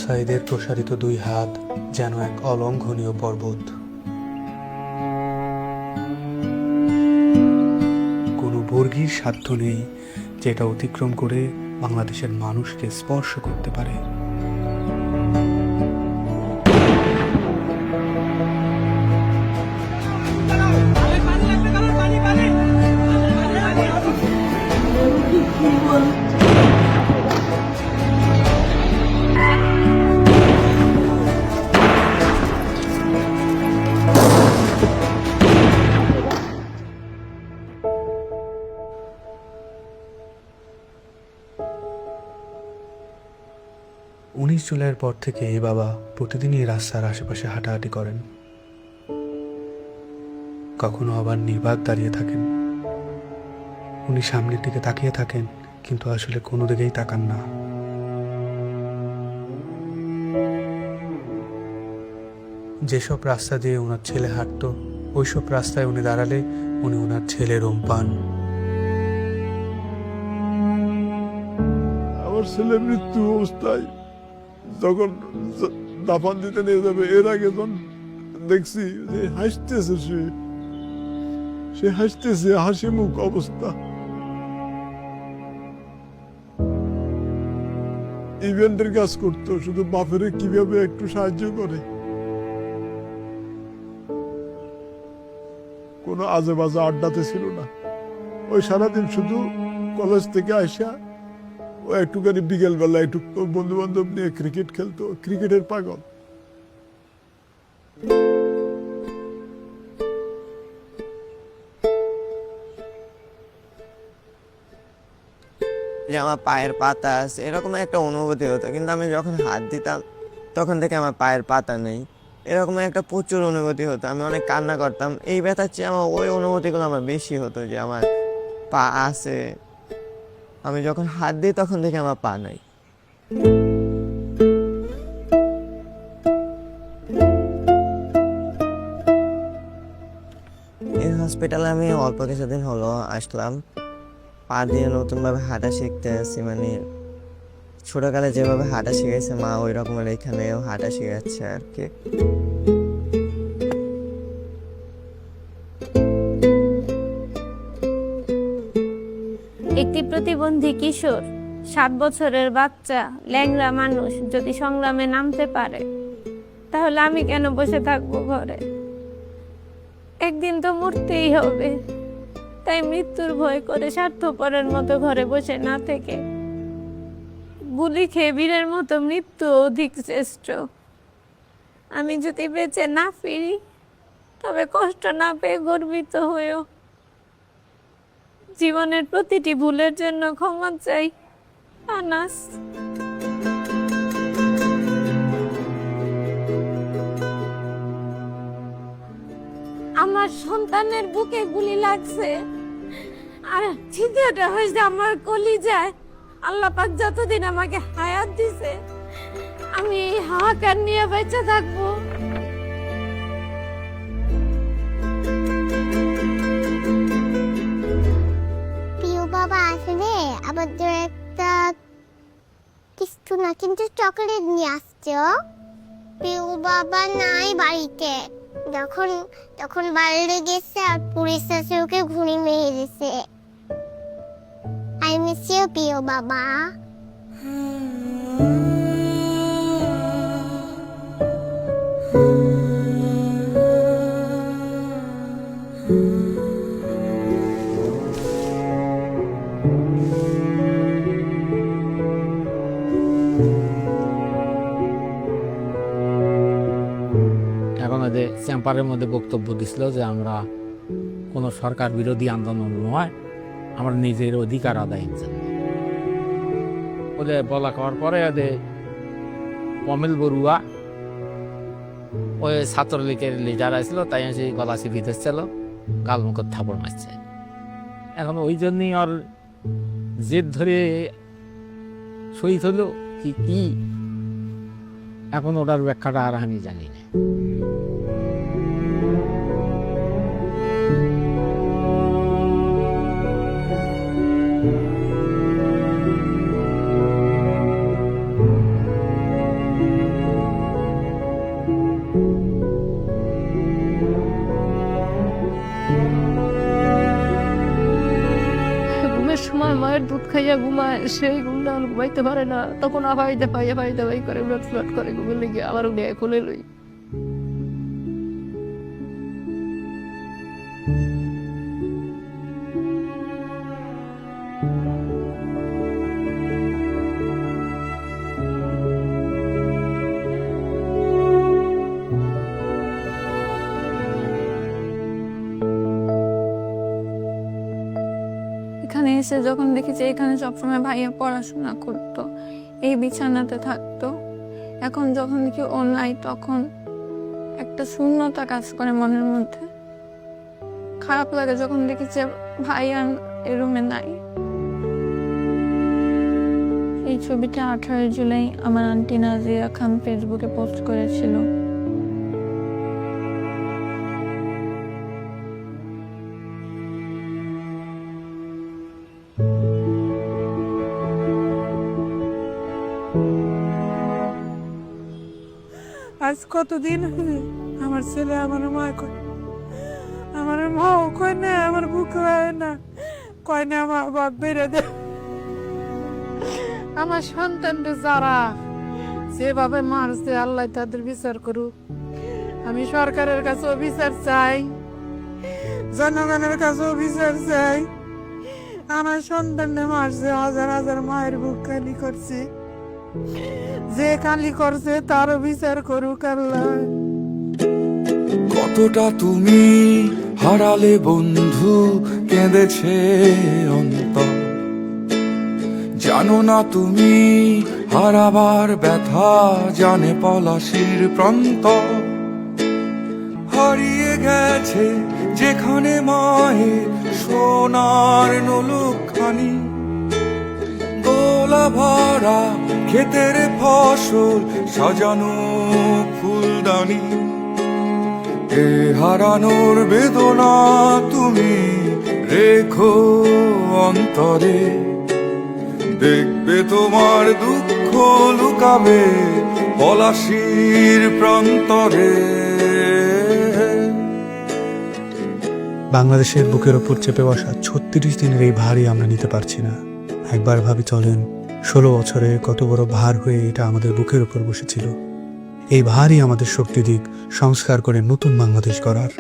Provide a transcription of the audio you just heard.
সাইদের প্রসারিত দুই হাত যেন এক অলঙ্ঘনীয় পর্বত। কোনো বর্গীর সাধ্য নেই যেটা অতিক্রম করে বাংলাদেশের মানুষকে স্পর্শ করতে পারে। জুলাইয়ের পর থেকে বাবা প্রতিদিনই রাস্তার আশেপাশে হাঁটাহাঁটি করেন। কখনো আবার নির্বাক দাঁড়িয়ে থাকেন। উনি সামনের দিকে তাকিয়ে থাকেন, কিন্তু আসলে কোনো দিকেই তাকান না। যেসব রাস্তা দিয়ে ওনার ছেলে হাঁটতো, ওইসব রাস্তায় উনি দাঁড়ালে উনি ওনার ছেলের রোম পান। আমার ছেলে মৃত্যু অবস্থায় যখন দাফন দিতে নিয়ে যাবে, এর আগে যখন দেখছি যে হাসতেছে, সে হাসতেছে, হাসি মুখ অবস্থা। ইভেন্টের কাজ করতো, শুধু বাপের কিভাবে একটু সাহায্য করে। কোনো আজে বাজে আড্ডাতে ছিল না। ওই সারাদিন শুধু কলেজ থেকে আসা ও একটুখানি বিকেল বেলা একটু বন্ধু বান্ধব নিয়ে ক্রিকেট খেলতো, ক্রিকেটের পাগল। যে আমার পায়ের পাতা আছে এরকম একটা অনুভূতি হতো, কিন্তু আমি যখন হাত দিতাম তখন থেকে আমার পায়ের পাতা নেই, এরকম একটা প্রচুর অনুভূতি হতো। আমি অনেক কান্না করতাম। এই ব্যথার চেয়ে আমার ওই অনুভূতিগুলো আমার বেশি হতো, যে আমার পা আছে, আমি যখন হাত দিই তখন থেকে আমার পা নাই। এই হসপিটালে আমি অল্প কিছুদিন হলো আসলাম। পা দিয়ে নতুনভাবে হাঁটা শিখতে আছি, মানে ছোটকালে যেভাবে হাঁটা শিখেছে মা, ওই রকমের এখানেও হাঁটা শিখাচ্ছে আর কি। একটি প্রতিবন্ধী কিশোর, 7 বছরের বাচ্চা, ল্যাংড়া মানুষ যদি সংগ্রামে নামতে পারে, তাহলে আমি কেন বসে থাকবো ঘরে? একদিন তো মরতেই হবে, তাই মৃত্যুর ভয় করে স্বার্থপরের মতো ঘরে বসে না থেকে গুলি খেয়ে বীরের মতো মৃত্যু অধিক শ্রেষ্ঠ। আমি যদি বেঁচে না ফিরি, তবে কষ্ট না পেয়ে গর্বিত হয়েও জীবনের প্রতিটি ভুলের জন্য ক্ষমা চাই। আনাস। আমার সন্তানের বুকে গুলি লাগছে, আর ছিদ্রটা হয়েছে আমার কলিজায়। আল্লাহ পাক যতদিন আমাকে হায়াত দিছে, আমি এই হাহাকার নিয়ে বেঁচে থাকবো। বাবা আসলে আমাদের একটা কিছু না, কিন্তু চকলেট নিয়ে আসছো। পিউ বাবা নাই বাড়িতে, তখন বাইরে গেছে আর পুলিশ এসে ওকে ঘুড়ি মেরে দিয়েছে। আই মিস ইউ পিউ বাবা। চেম্বারের মধ্যে বক্তব্য দিছিল যে আমরা কোনো সরকার বিরোধী আন্দোলন নয়, আমরা নিজের অধিকার আদায়ের জন্য বলে বলা করার পরে অমিল বড়ুয়া ওই ছাত্রলীগের লিডার আসছিল, তাই সেই গলা চিপি ধরছিল, গাল মুখের থাপড় মারছে। এখন ওই জন্যই ওর জেদ ধরে শহীদ হলো কি এখন ওটার ব্যাখ্যাটা আর আমি জানি না। মায়ের দুধ খাইয়া ঘুমায়, সেই ঘুমটা ঘুমাইতে পারে না, তখন আবাইতে পাইয়া পাইতে পাই করে উলট ফ্লট করে ঘুমিয়ে লেগে আবার উনি খুলে লই। এখানে এসে যখন দেখি যে এখানে সবসময় ভাইয়া পড়াশোনা করতো, এই বিছানাতে থাকতো, এখন যখন দেখি ও নাই তখন একটা শূন্যতা কাজ করে মনের মধ্যে। খারাপ লাগে যখন দেখি যে ভাইয়া এই রুমে নাই। এই ছবিটা 18 জুলাই আমার আন্টি নাজিয়া খান ফেসবুকে পোস্ট করেছিল। আজ কতদিন আমার ছেলে আমার মা কয়, আমার মাও কয় না, আমার বুক হয় না, কয় না আমার বাপ বেড়ে দে। আমার সন্তানরা যারা যেভাবে মারছে, আল্লাহ তাদের বিচার করুক। আমি সরকারের কাছেও বিচার চাই, জনগণের কাছেও বিচার চাই। আমার সন্তানরা মারছে, হাজার হাজার মায়ের বুক খালি করছে, যে কালি করছে তারও বিচার করুক আল্লাহ। কতটা তুমি হারালে বন্ধু, কেঁদেছে অন্তর। জানো না তুমি হারাবার ব্যথা, জানে পলাশির প্রান্ত। হারিয়ে গেছে যেখানে মায়ের সোনার নলুকখানি, গোলা ভরা ক্ষেতের ফসল, সাজানো ফুলদানি। এ হারানোর বেদনা তুমি রেখো অন্তরে, দেখবে তোমার দুঃখ লুকাবে পলাশির প্রান্তরে। বাংলাদেশের বুকের ওপর চেপে বসা 36 দিনের এই ভারই আমরা নিতে পারছি না। একবার ভাবি চলেন, 16 বছরে কত বড় ভার হয়ে এটা আমাদের বুকের উপর বসেছিল। এই ভারই আমাদের শক্তি দিক সংস্কার করে নতুন বাংলাদেশ গড়ার।